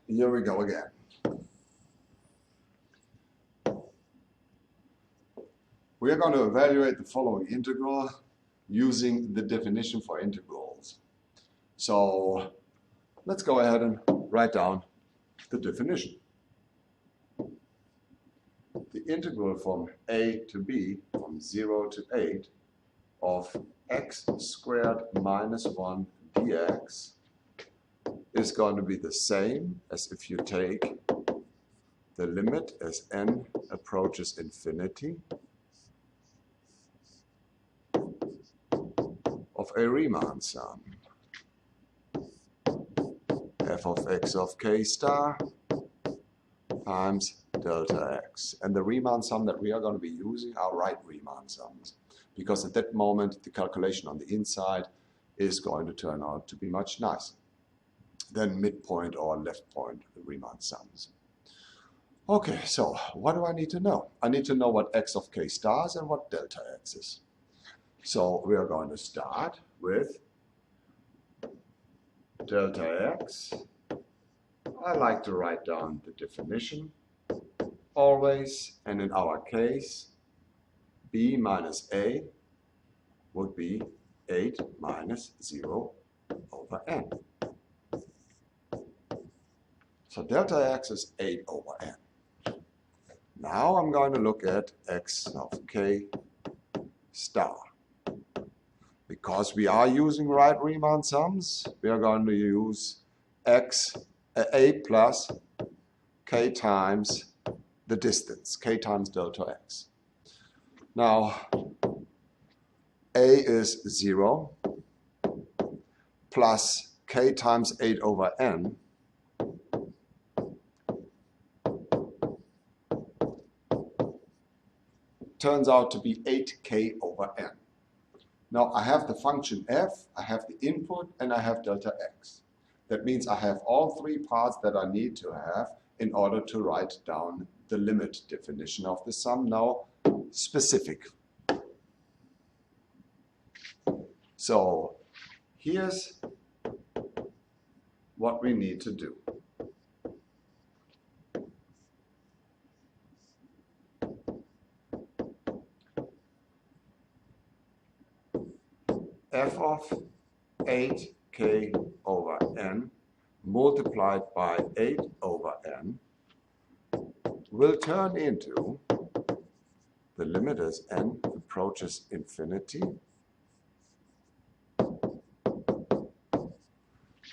And here we go again. We are going to evaluate the following integral using the definition for integrals. So let's go ahead and write down the definition. The integral from a to b, from 0 to 8, of x squared minus 1 dx is going to be the same as if you take the limit as n approaches infinity of a Riemann sum, f of x of k star times delta x. And the Riemann sum that we are going to be using are right Riemann sums, because at that moment the calculation on the inside is going to turn out to be much nicer than midpoint or left point Riemann sums. Okay, so what do I need to know? I need to know what x of k stars and what delta x is. So we are going to start with delta x. I like to write down the definition always, and in our case, b minus a would be 8 minus 0 over n. So delta x is 8 over n. Now I'm going to look at x of k star. Because we are using right Riemann sums, we are going to use a plus k times the distance, k times delta x. Now, a is 0 plus k times 8 over n turns out to be 8k over n. Now I have the function f, I have the input, and I have delta x. That means I have all three parts that I need to have in order to write down the limit definition of the sum, now specific. So here's what we need to do. F of 8k over n multiplied by 8 over n will turn into the limit as n approaches infinity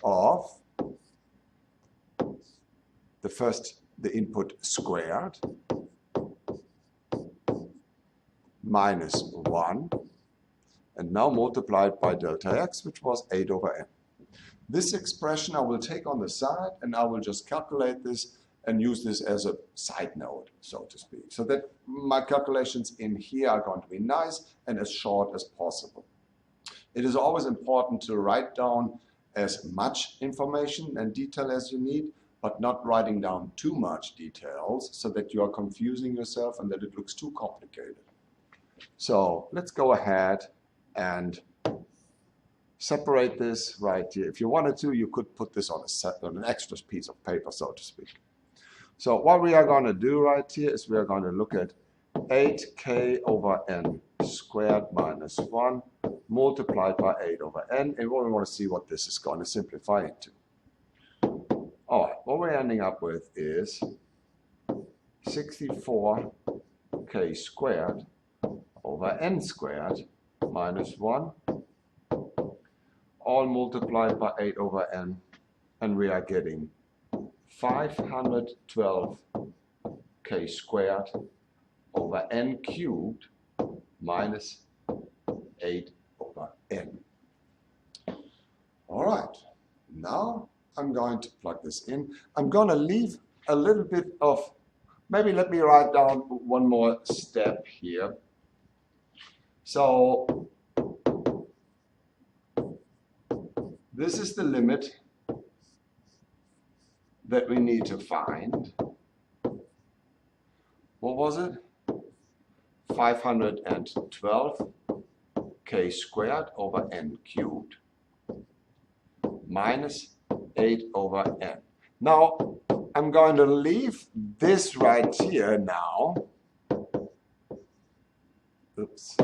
of the input squared minus 1, and now multiplied by delta x, which was 8 over n. This expression I will take on the side, and I will just calculate this and use this as a side note, so to speak, so that my calculations in here are going to be nice and as short as possible. It is always important to write down as much information and detail as you need, but not writing down too much details so that you are confusing yourself and that it looks too complicated. So let's go ahead and separate this right here. If you wanted to, you could put this on an extra piece of paper, so to speak. So what we are going to do right here is we are going to look at 8k over n squared minus 1 multiplied by 8 over n, and we want to see what this is going to simplify into. All right, what we're ending up with is 64k squared over n squared minus 1, all multiplied by 8 over n, and we are getting 512k squared over n cubed minus 8 over n. All right, now I'm going to plug this in. I'm going to leave a little bit of, maybe let me write down one more step here. So this is the limit that we need to find. What was it? 512k squared over n cubed minus 8 over n. Now, I'm going to leave this right here now. Oops.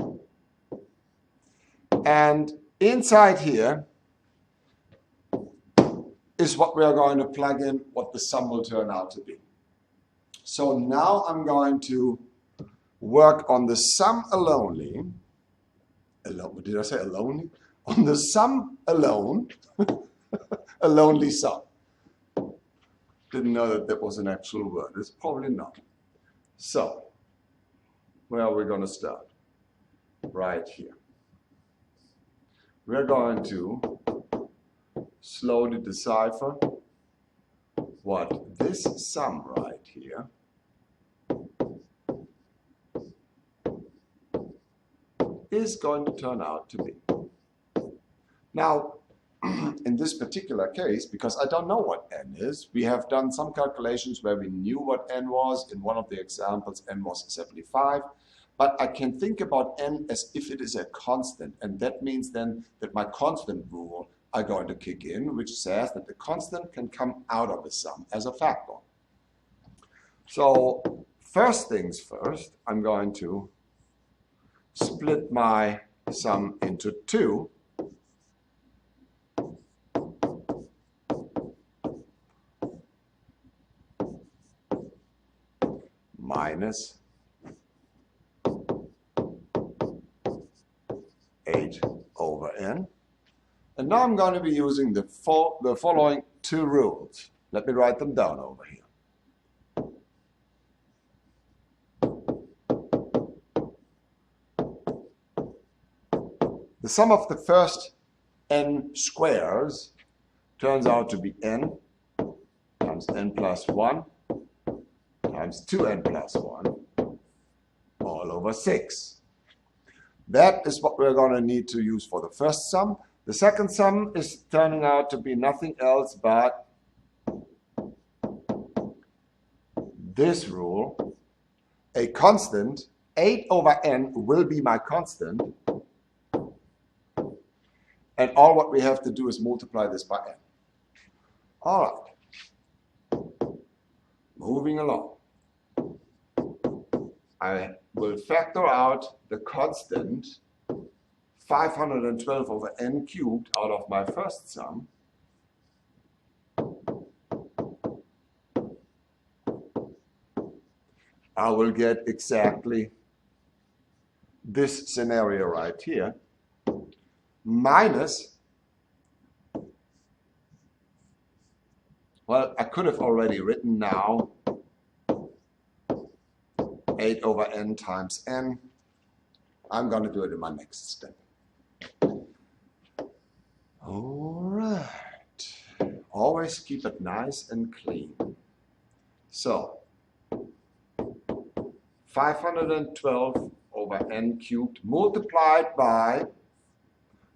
And inside here is what we are going to plug in, what the sum will turn out to be. So now I'm going to work on the sum alone. Did I say alone? On the sum alone. A lonely sum. Didn't know that that was an actual word. It's probably not. So, where are we going to start? Right here. We're going to slowly decipher what this sum right here is going to turn out to be. Now, in this particular case, because I don't know what n is, we have done some calculations where we knew what n was. In one of the examples, n was 75. But I can think about n as if it is a constant. And that means then that my constant rule are going to kick in, which says that the constant can come out of the sum as a factor. So first things first, I'm going to split my sum into two. Minus 8 over n. And now I'm going to be using the following two rules. Let me write them down over here. The sum of the first n squares turns out to be n times n plus 1 times 2n plus 1 all over 6. That is what we're going to need to use for the first sum. The second sum is turning out to be nothing else but this rule. A constant, 8 over n, will be my constant. And all what we have to do is multiply this by n. All right. Moving along. I will factor out the constant 512 over n cubed out of my first sum. I will get exactly this scenario right here, minus, well, I could have already written now 8 over n times n. I'm going to do it in my next step. All right. Always keep it nice and clean. So, 512 over n cubed multiplied by,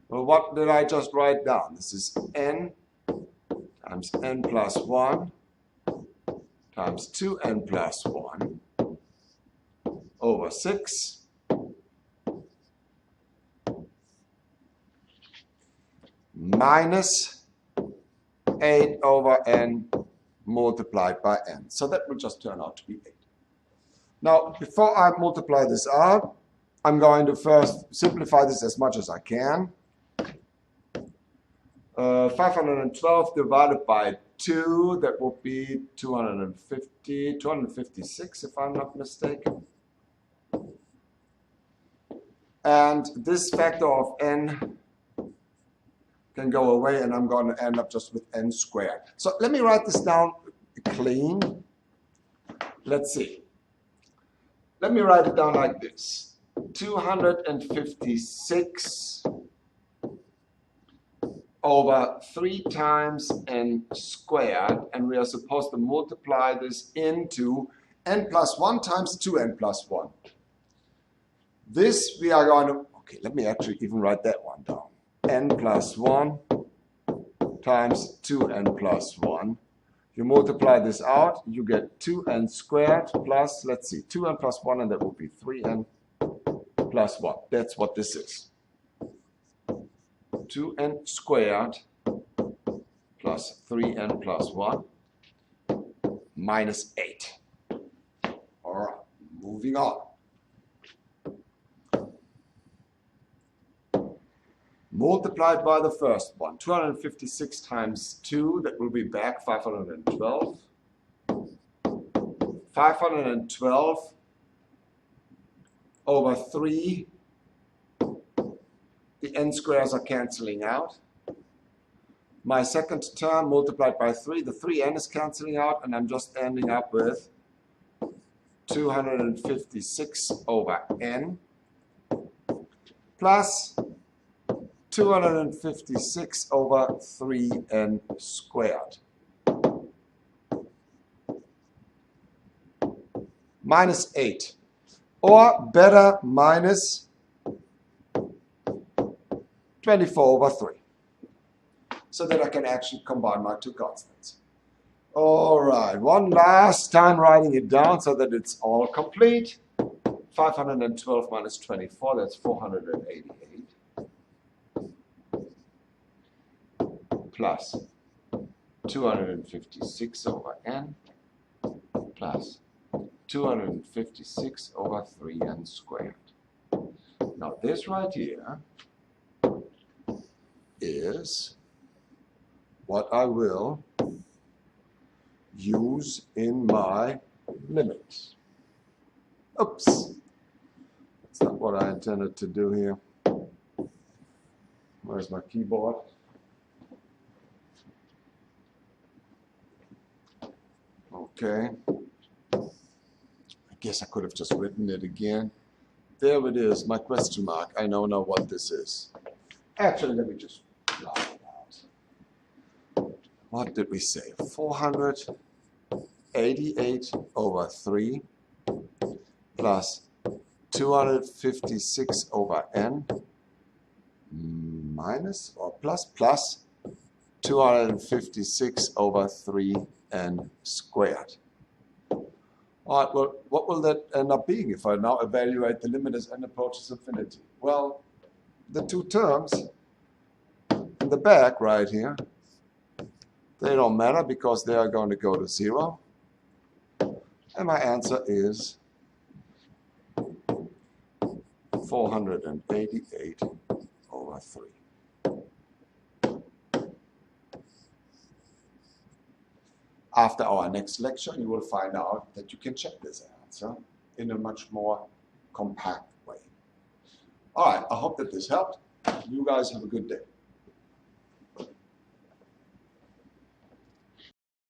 well, what did I just write down? This is n times n plus 1 times 2n plus 1 over 6 minus 8 over n multiplied by n. So that will just turn out to be 8. Now, before I multiply this out, I'm going to first simplify this as much as I can. 512 divided by 2, that would be 256 if I'm not mistaken. And this factor of n can go away, and I'm going to end up just with n squared. So let me write this down clean. Let's see. Let me write it down like this. 256 over 3 times n squared, and we are supposed to multiply this into n plus 1 times 2n plus 1. This we are going to, okay, let me actually even write that one down. n plus 1 times 2n plus 1. You multiply this out, you get 2n squared plus, let's see, 2n plus 1, and that will be 3n plus 1. That's what this is. 2n squared plus 3n plus 1 minus 8. All right, moving on. Multiplied by the first one, 256 times 2, that will be back 512. 512 over 3. The n squares are canceling out. My second term multiplied by 3, the 3n is canceling out, and I'm just ending up with 256 over n plus 256 over 3n squared. Minus 8. Or better, minus 24 over 3. So that I can actually combine my two constants. All right, one last time writing it down so that it's all complete. 512 minus 24, that's 488. Plus 256 over n plus 256 over 3n squared. Now this right here is what I will use in my limits. Oops, that's not what I intended to do here. Where's my keyboard? Okay. I guess I could have just written it again. There it is, my question mark. I know now what this is. Actually, let me just blot it out. What did we say? 488 over 3 plus 256 over n minus or plus 256 over 3n squared. All right, well, what will that end up being if I now evaluate the limit as n approaches infinity? Well, the two terms in the back right here, they don't matter because they are going to go to 0. And my answer is 488 over 3. After our next lecture, you will find out that you can check this answer in a much more compact way. All right, I hope that this helped. You guys have a good day.